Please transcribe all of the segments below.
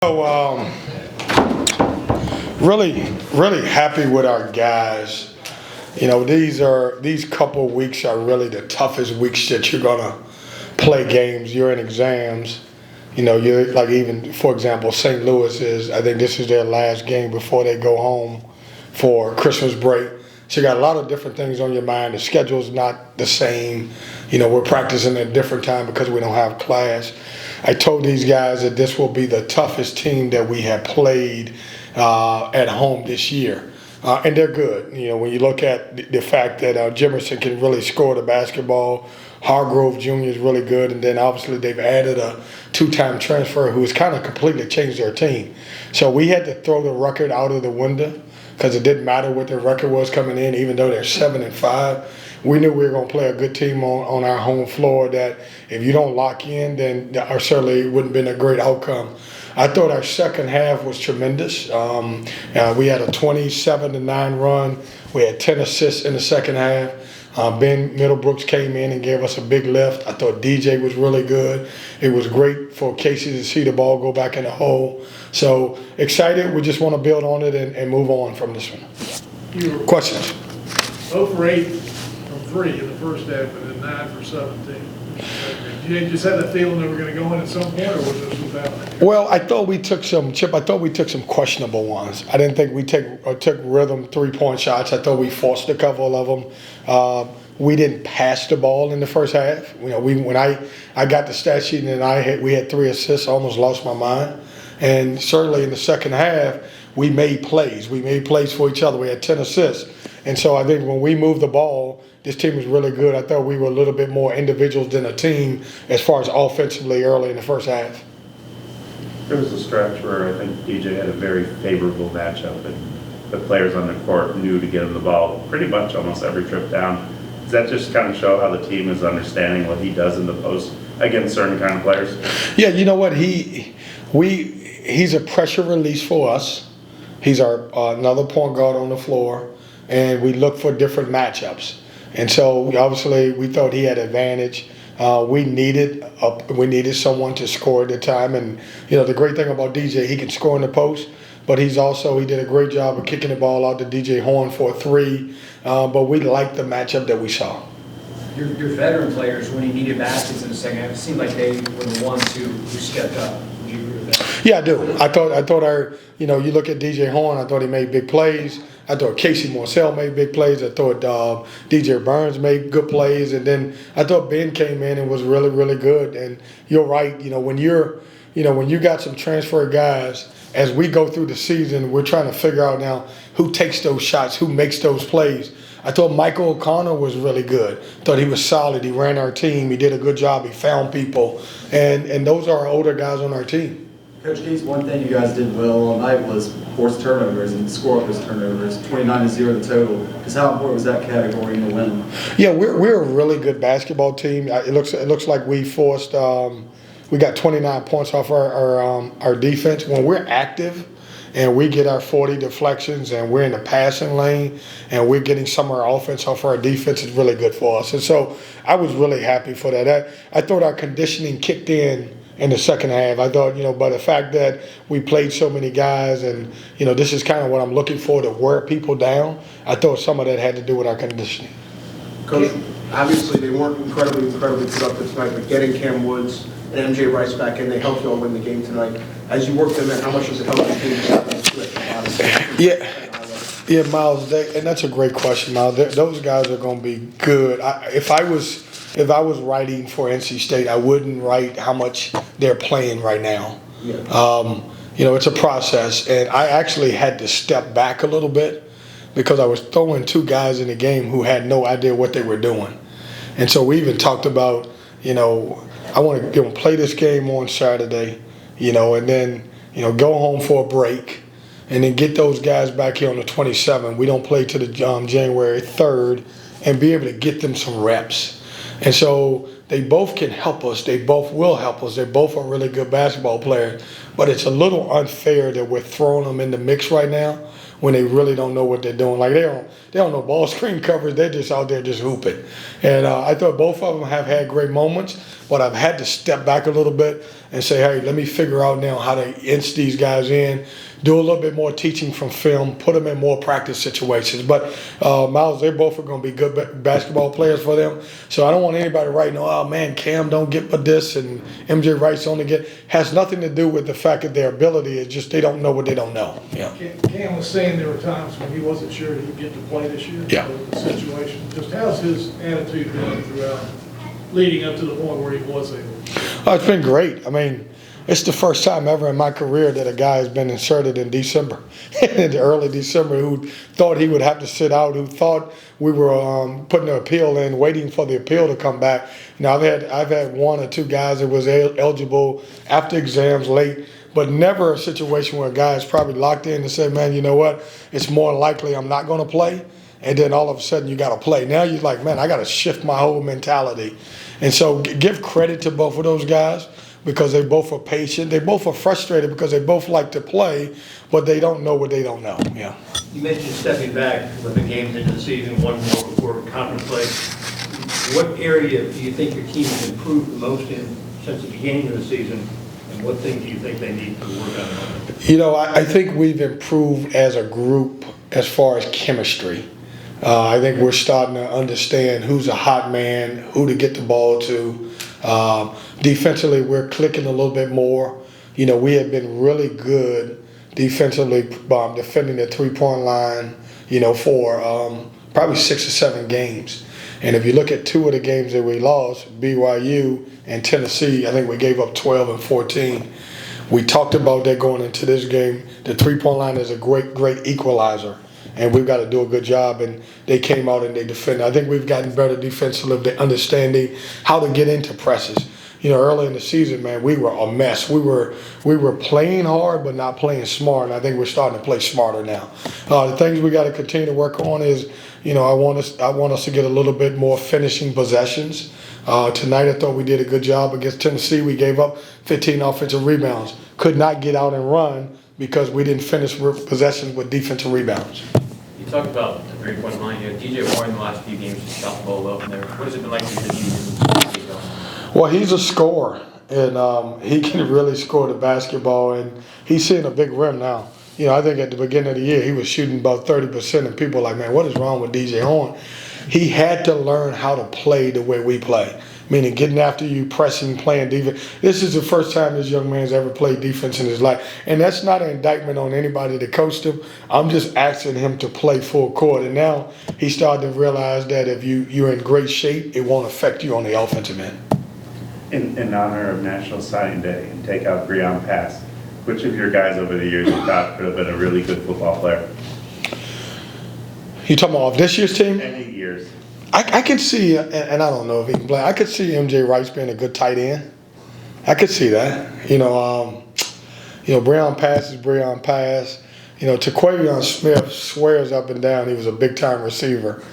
So, really happy with our guys. These couple weeks are really the toughest weeks that you're gonna play games. You're in exams. You're like, even for example, St. Louis is. I think this is their last game before they go home for Christmas break. So you got a lot of different things on your mind. The schedule's not the same. We're practicing at a different time because we don't have class. I told these guys that this will be the toughest team that we have played at home this year. And they're good. When you look at the fact that Jimerson can really score the basketball, Hargrove Jr. is really good, and then obviously they've added a two-time transfer who's kind of completely changed their team. So we had to throw the record out of the window because it didn't matter what their record was coming in, even though they're 7-5. We knew we were going to play a good team on our home floor that if you don't lock in, then certainly it wouldn't have been a great outcome. I thought our second half was tremendous. We had a 27-9 run. We had 10 assists in the second half. Ben Middlebrooks came in and gave us a big lift. I thought DJ was really good. It was great for Casey to see the ball go back in the hole. So excited. We just want to build on it and move on from this one. Questions? 0 for 8 from 3 in the first half and then 9 for 17. Did you just have that feeling they were going to go in at some point, or was this what's happening? Well, I thought we took some questionable ones. I didn't think we took rhythm 3-point shots. I thought we forced a couple of them. We didn't pass the ball in the first half. When I got the stat sheet and we had 3 assists, I almost lost my mind. And certainly in the second half, we made plays. We made plays for each other. We had 10 assists. And so I think when we moved the ball, this team was really good. I thought we were a little bit more individuals than a team as far as offensively early in the first half. There was a stretch where I think DJ had a very favorable matchup, and the players on the court knew to get him the ball pretty much almost every trip down. Does that just kind of show how the team is understanding what he does in the post against certain kind of players? Yeah, you know what? He's a pressure release for us. He's our another point guard on the floor, and we look for different matchups. And so obviously we thought he had advantage. We needed someone to score at the time, and the great thing about DJ, he can score in the post, but he did a great job of kicking the ball out to DJ Horn for a 3. But we liked the matchup that we saw. Your veteran players, when he needed baskets in the second half, it seemed like they were the ones who stepped up. Would you agree with that? Yeah, I do. I thought our, you look at DJ Horn, I thought he made big plays. I thought Casey Morcell made big plays. I thought DJ Burns made good plays, and then I thought Ben came in and was really, really good. And you're right. When you got some transfer guys, as we go through the season, we're trying to figure out now who takes those shots, who makes those plays. I thought Michael O'Connor was really good. Thought he was solid. He ran our team. He did a good job. He found people, and those are our older guys on our team. Coach Keatts, one thing you guys did well all night was force turnovers and score up those turnovers, 29-0 the total. Because how important was that category in the win? Yeah, we're a really good basketball team. It looks like we forced. We got 29 points off our defense. When we're active and we get our 40 deflections and we're in the passing lane and we're getting some of our offense off our defense, is really good for us. And so I was really happy for that. I thought our conditioning kicked in the second half. I thought, by the fact that we played so many guys and, this is kind of what I'm looking for, to wear people down, I thought some of that had to do with our conditioning. Coach, obviously they weren't incredibly productive tonight, but getting Cam Woods and MJ Rice back in, they helped you all win the game tonight. As you work them in, how much does it help the team to have that switch? Yeah, Miles, and that's a great question, Miles. Those guys are going to be good. If I was writing for NC State, I wouldn't write how much they're playing right now. Yeah. It's a process, and I actually had to step back a little bit because I was throwing 2 guys in the game who had no idea what they were doing. And so we even talked about, I want to play this game on Saturday, and then, go home for a break, and then get those guys back here on the 27th. We don't play to the January 3rd, and be able to get them some reps. And so they both can help us. They both will help us. They both are really good basketball players. But it's a little unfair that we're throwing them in the mix right now when they really don't know what they're doing. Like they don't know ball screen coverage. They're just out there just hooping. And I thought both of them have had great moments. but I've had to step back a little bit and say, hey, let me figure out now how to inch these guys in, do a little bit more teaching from film, put them in more practice situations. But Miles, they both are going to be good basketball players for them. So I don't want anybody writing, oh man, Cam don't get but this and MJ Rice only get. Has nothing to do with the fact that their ability is just they don't know what they don't know. Yeah. Cam was saying there were times when he wasn't sure he'd get to play this year. Yeah. The situation. Just how's his attitude been throughout, leading up to the point where he was able? Oh, it's been great. I mean, it's the first time ever in my career that a guy has been inserted in December, in early December, who thought he would have to sit out, who thought we were putting an appeal in, waiting for the appeal to come back. Now, I've had one or two guys that was eligible after exams late, but never a situation where a guy is probably locked in and said, man, you know what, it's more likely I'm not going to play. And then all of a sudden you got to play. Now you're like, man, I got to shift my whole mentality. And so give credit to both of those guys because they both are patient. They both are frustrated because they both like to play, but they don't know what they don't know. Yeah. You mentioned stepping back with the games into the season, one more before conference play. What area do you think your team has improved the most in since the beginning of the season? And what things do you think they need to work on? You know, I think we've improved as a group as far as chemistry. I think we're starting to understand who's a hot man, who to get the ball to. Defensively, we're clicking a little bit more. You know, we have been really good defensively defending the three-point line, you know, for probably 6 or 7 games. And if you look at 2 of the games that we lost, BYU and Tennessee, I think we gave up 12 and 14. We talked about that going into this game. The three-point line is a great equalizer. And we've got to do a good job, and they came out and they defended. I think we've gotten better defensively, understanding how to get into presses. You know, early in the season, man, we were a mess. We were playing hard, but not playing smart, and I think we're starting to play smarter now. The things we got to continue to work on is, you know, I want us to get a little bit more finishing possessions. Tonight, I thought we did a good job against Tennessee. We gave up 15 offensive rebounds. Could not get out and run because we didn't finish possessions with defensive rebounds. You talked about the three-point line here. DJ Moore in the last few games just shot the ball well from there. What has it been like for you? Well, he's a scorer, and he can really score the basketball, and he's seeing a big rim now. You know, I think at the beginning of the year he was shooting about 30%, and people are like, man, what is wrong with DJ Horn? He had to learn how to play the way we play, meaning getting after you, pressing, playing defense. This is the first time this young man's ever played defense in his life. And that's not an indictment on anybody that coached him. I'm just asking him to play full court. And now he's starting to realize that if you're in great shape, it won't affect you on the offensive end. In honor of National Signing Day and take out Breon Pass, which of your guys over the years you thought could have been a really good football player? You talking about this year's team? Any years. I could see, and I don't know if he can play, I could see MJ Rice being a good tight end. I could see that. You know, Breon Pass is Breon Pass. You know, Taquavion Smith swears up and down he was a big-time receiver.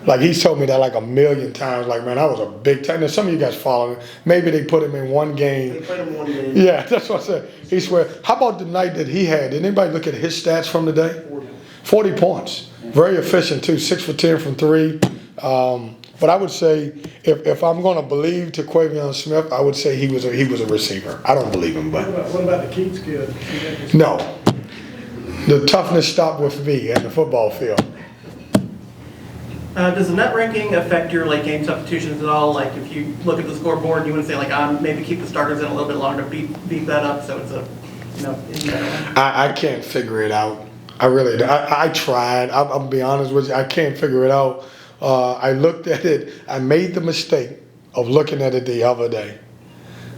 Like, he's told me that like a million times. Like, man, I was a big time. Now, some of you guys follow me. Maybe they put him in one game. They played him one game. Yeah, that's what I said. He swear. How about the night that he had? Did anybody look at his stats from the day? 40 points. Very efficient, too. 6 for 10 from 3. But I would say if I'm going to believe Taquavion Smith, I would say he was a receiver. I don't believe him, but What about the Keatts kid? no. The toughness stopped with me at the football field. Does the net ranking affect your late game substitutions at all? Like if you look at the scoreboard, you want to say like, maybe keep the starters in a little bit longer to beef that up so it's a, you know, in that way? I can't figure it out. I really do. I tried. I'm going to be honest with you. I can't figure it out. I looked at it. I made the mistake of looking at it the other day.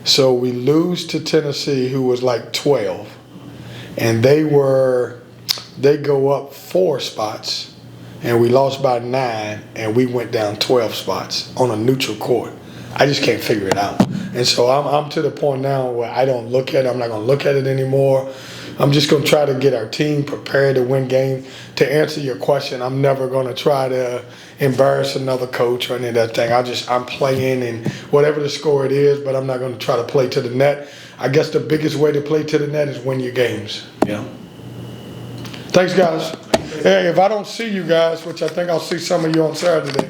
So we lose to Tennessee, who was like 12. And they go up 4 spots. And we lost by 9, and we went down 12 spots on a neutral court. I just can't figure it out. And so I'm to the point now where I don't look at it. I'm not going to look at it anymore. I'm just going to try to get our team prepared to win games. To answer your question, I'm never going to try to embarrass another coach or any of that thing. I'm playing, and whatever the score it is, but I'm not going to try to play to the net. I guess the biggest way to play to the net is win your games. Yeah. Thanks, guys. Hey, if I don't see you guys, which I think I'll see some of you on Saturday,